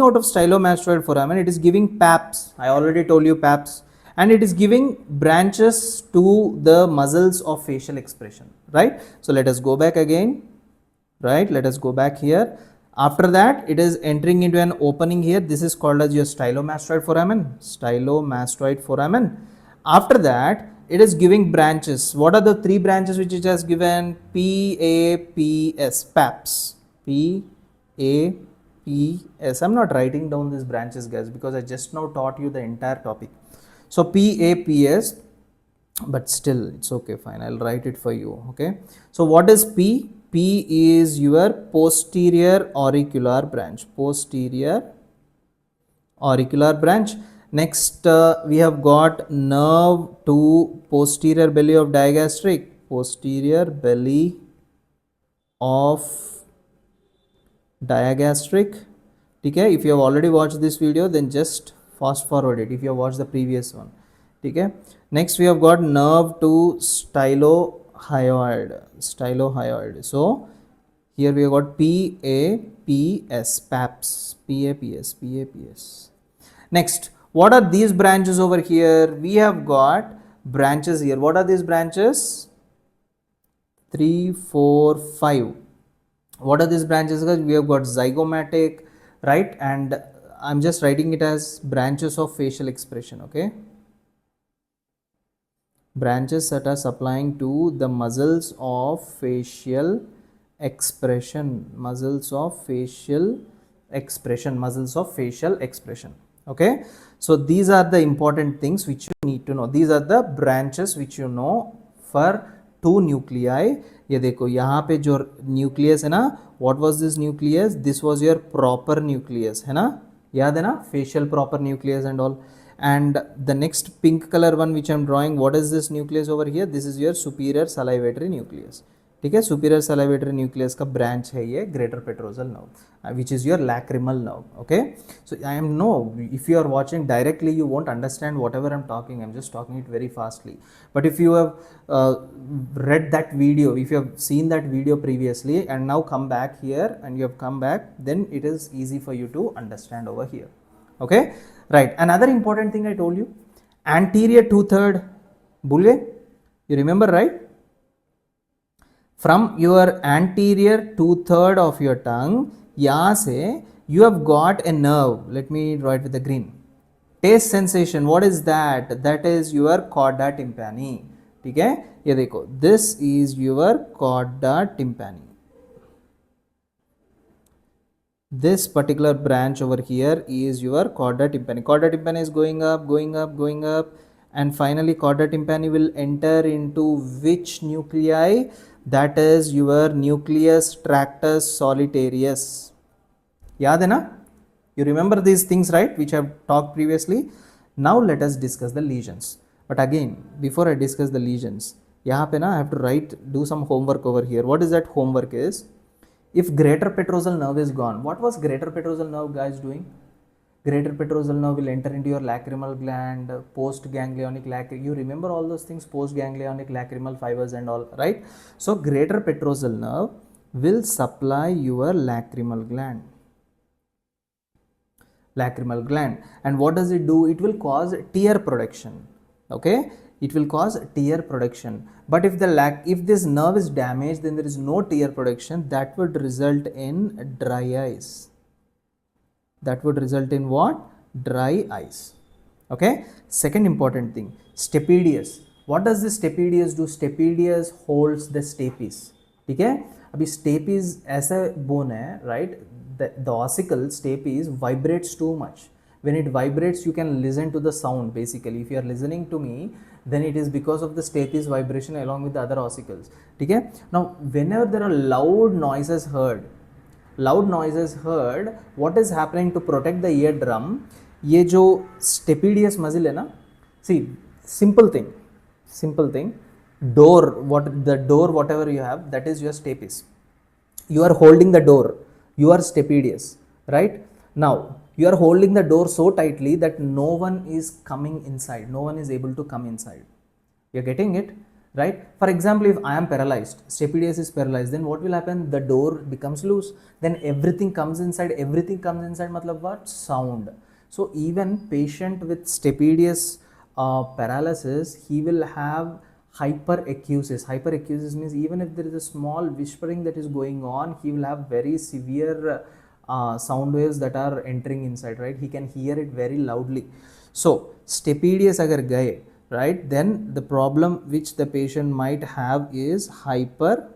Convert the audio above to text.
out of stylomastoid foramen, it is giving paps. I already told you paps, and it is giving branches to the muscles of facial expression, right? So let us go back again, right? Let us go back here. After that, it is entering into an opening here. This is called as your stylomastoid foramen. Stylomastoid foramen. After that, it is giving branches. What are the three branches which it has given? PAPS, PAPS. PAPS. I'm not writing down these branches, guys, because I just now taught you the entire topic. So PAPS, but still it's okay, fine, I'll write it for you. Okay, so what is P? P is your posterior auricular branch. Posterior auricular branch. Next, we have got nerve to posterior belly of digastric. Posterior belly of digastric. Okay, if you have already watched this video, then just fast forward it if you have watched the previous one. Okay, next we have got nerve to stylohyoid. So here we have got PAPS, PAPS, PAPS. Next, what are these branches over here? We have got branches here. What are these branches? 3, 4, 5. What are these branches? We have got zygomatic, right? And I'm just writing it as branches of facial expression. Okay, branches that are supplying to the muscles of facial expression. Muscles of facial expression. Okay, so these are the important things which you need to know. These are the branches which you know for two nuclei. ये देखो यहाँ पे जो nucleus है ना, what was this nucleus? This was your proper nucleus, है ना, याद है ना, facial proper nucleus and all. And the next pink color one which I am drawing, what is this nucleus over here? This is your superior salivatory nucleus. ठीक है, superior salivatory nucleus का branch है ये greater petrosal nerve, which is your lacrimal nerve. Okay, so I am if you are watching directly, you won't understand whatever I'm talking. I'm just talking it very fastly. But if you have read that video, if you have seen that video previously and now come back here and you have come back, then it is easy for you to understand over here. Okay, right. Another important thing I told you, anterior 2/3, भूल गए? You remember, right? From your anterior 2/3 of your tongue, यहाँ से you have got a nerve. Let me write with the green. Taste sensation. What is that? That is your chorda tympani. ठीक है? ये देखो. This is your chorda tympani. This particular branch over here is your chorda tympani. Chorda tympani is going up, and finally chorda tympani will enter into which nuclei? That is your nucleus tractus solitarius. याद है ना? You remember these things, right, which I have talked previously. Now let us discuss the lesions. But again, before I discuss the lesions, यहाँ पे ना I have to do some homework over here. What is that homework is? If greater petrosal nerve is gone, what was greater petrosal nerve, guys, doing? Greater petrosal nerve will enter into your lacrimal gland, post-ganglionic lacrimal. You remember all those things, post-ganglionic lacrimal fibers and all, right? So greater petrosal nerve will supply your lacrimal gland. And what does it do? It will cause tear production. Okay, it will cause tear production. But if this nerve is damaged, then there is no tear production. That would result in dry eyes. That would result in what? Dry eyes. Okay. Second important thing, stapedius. What does this stapedius do? Stapedius holds the stapes. ठीक है, अभी stapes ऐसा bone है, right? The ossicle stapes vibrates too much. When it vibrates, you can listen to the sound. Basically, if you are listening to me, then it is because of the stapes vibration along with the other ossicles. ठीक है. Now, whenever there are loud noises heard, what is happening to protect the eardrum? ये जो stapedius muscle है ना, see, simple thing, door, whatever you have, that is your stapes. You are holding the door, you are stapedius, right? Now, you are holding the door so tightly that no one is coming inside, no one is able to come inside. You are getting it? right? For example, if I am paralyzed, stapedius is paralyzed, then what will happen? The door becomes loose, then everything comes inside. Matlab what? Sound. So even patient with stapedius paralysis, he will have hyperacusis means even if there is a small whispering that is going on, he will have very severe sound waves that are entering inside, right? He can hear it very loudly. So stapedius agar gaye, right, then the problem which the patient might have is hyperacusis.